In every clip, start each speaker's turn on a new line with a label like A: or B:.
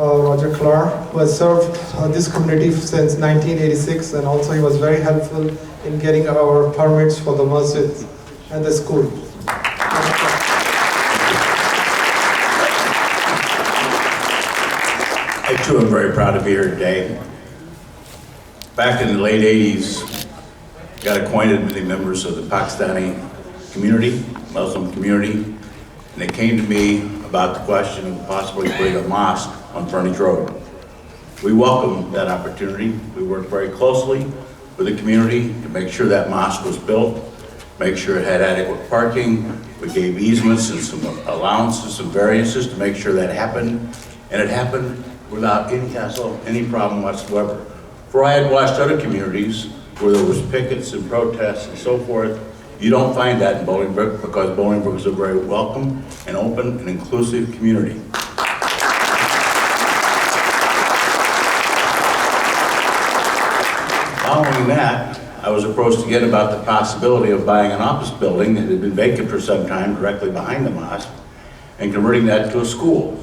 A: Roger Claar, who has served this community since 1986, and also he was very helpful in getting our permits for the masjid and the school.
B: I too am very proud to be here today. Back in the late 80s, got acquainted with the members of the Pakistani community, Muslim community, and they came to me about the question of possibly putting a mosque on Furnish Road. We welcomed that opportunity. We worked very closely with the community to make sure that mosque was built, make sure it had adequate parking. We gave easements and some allowances, some variances to make sure that happened, and it happened without any hassle, any problem whatsoever. For I had watched other communities where there was pickets and protests and so forth. You don't find that in Bolingbrook, because Bolingbrook is a very welcome and open and inclusive community. Following that, I was approached again about the possibility of buying an office building that had been vacant for some time directly behind the mosque and converting that to a school.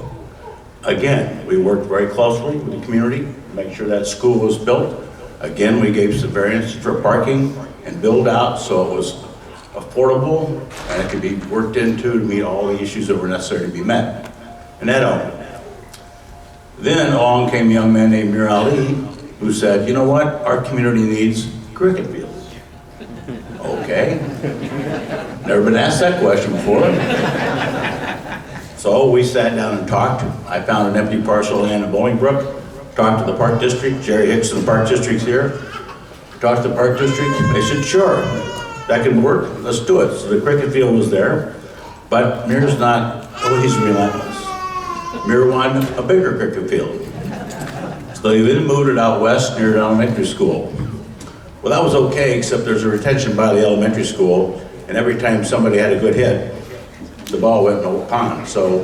B: Again, we worked very closely with the community to make sure that school was built. Again, we gave some variance for parking and build out so it was affordable and it could be worked into to meet all the issues that were necessary to be met. And that opened. Then along came a young man named Mir Ali, who said, you know what, our community needs cricket fields. Okay, never been asked that question before. So we sat down and talked. I found an empty parcel of land in Bolingbrook, talked to the Park District, Jerry Hicks and the Park District's here. Talked to the Park District, they said, sure, that can work, let's do it. So the cricket field was there, but Mir's not, oh, he's relentless. Mir wanted a bigger cricket field. So they then moved it out west near the elementary school. Well, that was okay, except there's a retention by the elementary school, and every time somebody had a good hit, the ball went in the pond, so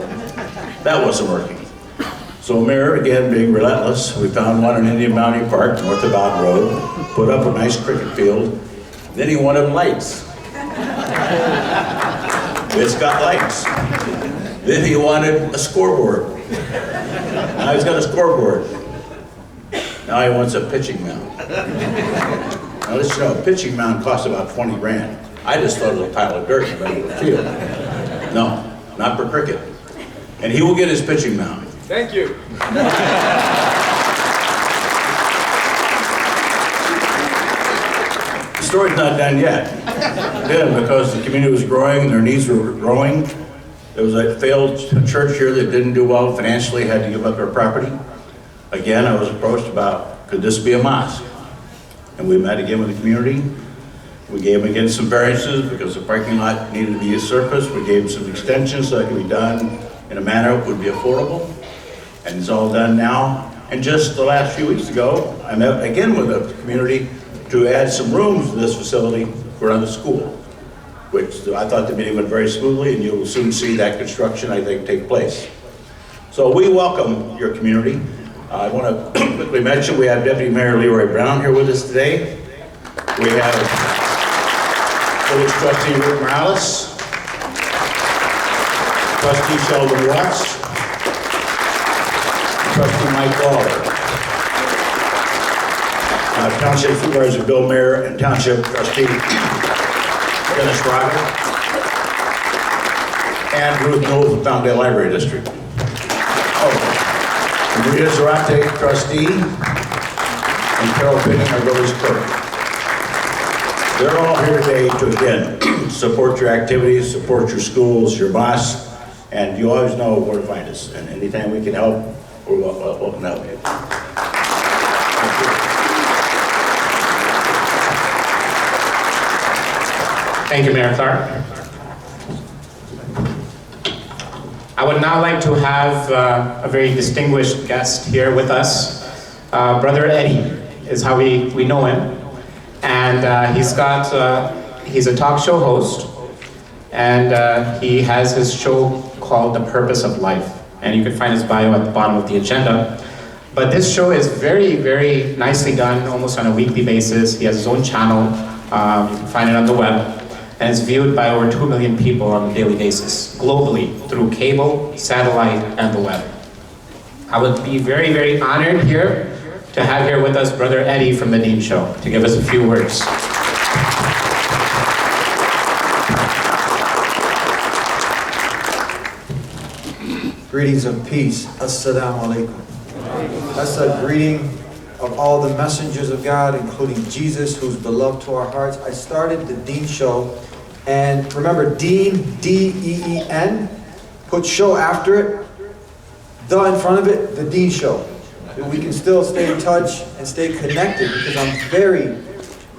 B: that wasn't working. So Mir, again, being relentless, we found one in Indian Mountain Park, north of Bowden Road, put up a nice cricket field. Then he wanted lights. It's got lights. Then he wanted a scoreboard. Now he's got a scoreboard. Now he wants a pitching mound. Now let's know, a pitching mound costs about 20 grand. I just thought it was a pile of dirt in the middle of the field. No, not for cricket. And he will get his pitching mound.
C: Thank you.
B: The story's not done yet. Again, because the community was growing, their needs were growing. There was a failed church here that didn't do well financially, had to give up their property. Again, I was approached about, could this be a mosque? And we met again with the community. We gave them again some variances because the parking lot needed to be surfaced. We gave them some extensions so it could be done in a manner that would be affordable. And it's all done now. And just the last few weeks ago, I met again with the community to add some rooms to this facility for another school, which I thought the meeting went very smoothly, and you'll soon see that construction, I think, take place. So we welcome your community. I want to quickly mention we have Deputy Mayor Leroy Brown here with us today. We have Village Trustee Rick Morales, Trustee Sheldon Watts, Trustee Mike Lawler, Township Supervisor Bill Mayer, and Township Trustee Dennis Roger, and Ruth Knowles of Fountaindale Library District. Oh, Maria Zarate, Trustee, and Carol Pinning, our village clerk. They're all here today to, again, support your activities, support your schools, your mosques, and you always know where to find us. And anytime we can help, we're welcome to help you.
D: Thank you, Mayor Claar. I would now like to have a very distinguished guest here with us. Brother Eddie is how we know him. And he's a talk show host. And he has his show called The Purpose of Life. And you can find his bio at the bottom of the agenda. But this show is very, very nicely done, almost on a weekly basis. He has his own channel. You can find it on the web. And it's viewed by over 2 million people on a daily basis, globally, through cable, satellite, and the web. I would be very, very honored here to have here with us Brother Eddie from the Dean Show to give us a few words.
C: Greetings of peace. Assalamu alaikum. That's a greeting of all the messengers of God, including Jesus, who's beloved to our hearts. I started the Dean Show, and remember, Dean, D-E-E-N, put show after it, the in front of it, the Dean Show. We can still stay in touch and stay connected, because I'm very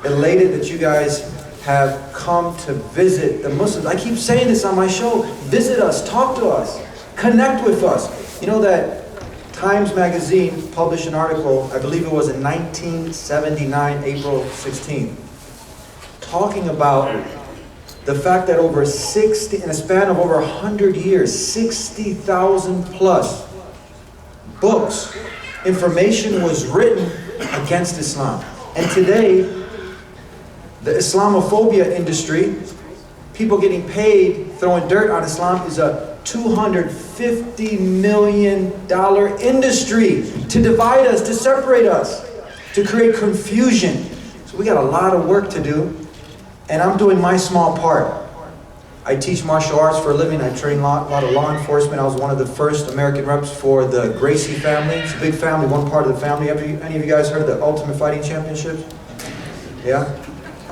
C: elated that you guys have come to visit the Muslims. I keep saying this on my show. Visit us, talk to us, connect with us. You know that Times Magazine published an article, I believe it was in 1979, April 16th, talking about the fact that over 60, in a span of over 100 years, 60,000 plus books, information was written against Islam. And today, the Islamophobia industry, people getting paid throwing dirt on Islam, is a $250 million industry to divide us, to separate us, to create confusion. So we got a lot of work to do, and I'm doing my small part. I teach martial arts for a living. I train a lot of law enforcement. I was one of the first American reps for the Gracie family. It's a big family, one part of the family. Any of you guys heard of the Ultimate Fighting Championships? Yeah?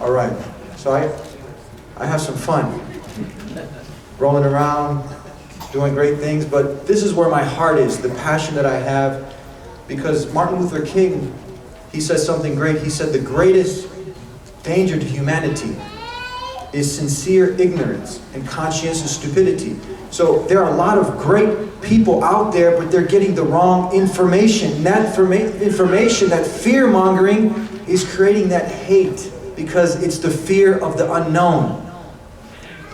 C: All right. So I have some fun rolling around, doing great things, but this is where my heart is, the passion that I have, because Martin Luther King, he says something great. He said the greatest danger to humanity is sincere ignorance and conscientious stupidity. So there are a lot of great people out there, but they're getting the wrong information. And that information, that fear-mongering, is creating that hate, because it's the fear of the unknown.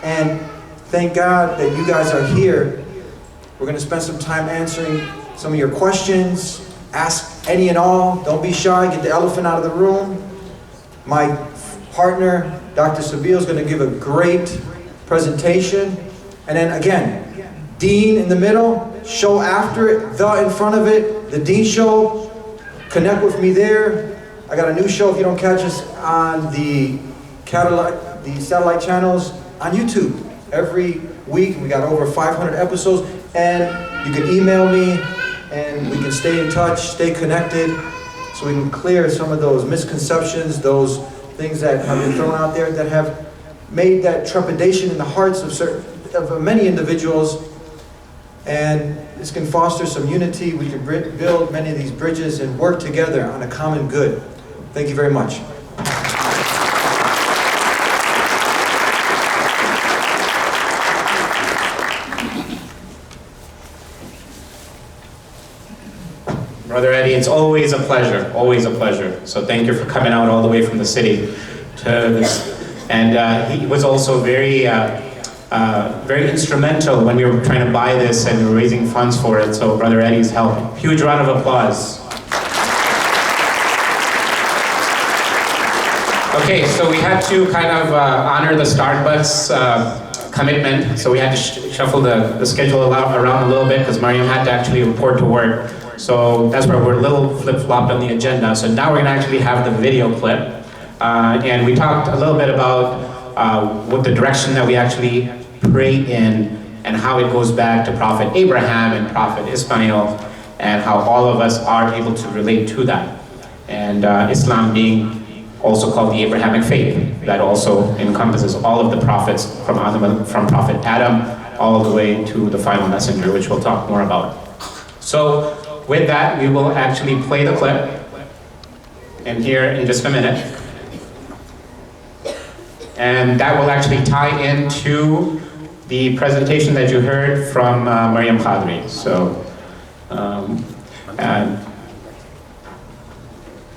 C: And thank God that you guys are here. We're going to spend some time answering some of your questions. Ask any and all. Don't be shy. Get the elephant out of the room. My partner, Dr. Sabeel, is going to give a great presentation. And then again, Dean in the middle, show after it, the in front of it, the Dean Show. Connect with me there. I got a new show if you don't catch us on the satellite channels on YouTube. Every week, we got over 500 episodes, and you can email me, and we can stay in touch, stay connected, so we can clear some of those misconceptions, those things that have been thrown out there that have made that trepidation in the hearts of many individuals. And this can foster some unity. We can build many of these bridges and work together on a common good. Thank you very much.
D: Brother Eddie, it's always a pleasure, always a pleasure. So thank you for coming out all the way from the city to this. And he was also very instrumental when we were trying to buy this and we were raising funds for it. So Brother Eddie's help. Huge round of applause. Okay, so we had to kind of honor the Starbucks commitment. So we had to shuffle the schedule around a little bit because Mariam had to actually report to work. So that's where we're a little flip-flopped on the agenda. So now we're gonna actually have the video clip. And we talked a little bit about what the direction that we actually pray in and how it goes back to Prophet Abraham and Prophet Ismail and how all of us are able to relate to that. And Islam being also called the Abrahamic faith, that also encompasses all of the prophets from Prophet Adam all the way to the final messenger, which we'll talk more about. So with that, we will actually play the clip and here in just a minute. And that will actually tie into the presentation that you heard from Mariam Khadri. So,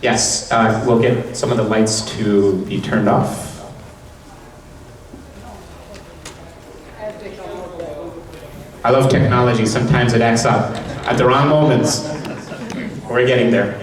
D: yes, we'll get some of the lights to be turned off. I love technology. Sometimes it acts up at the wrong moments. We're getting there.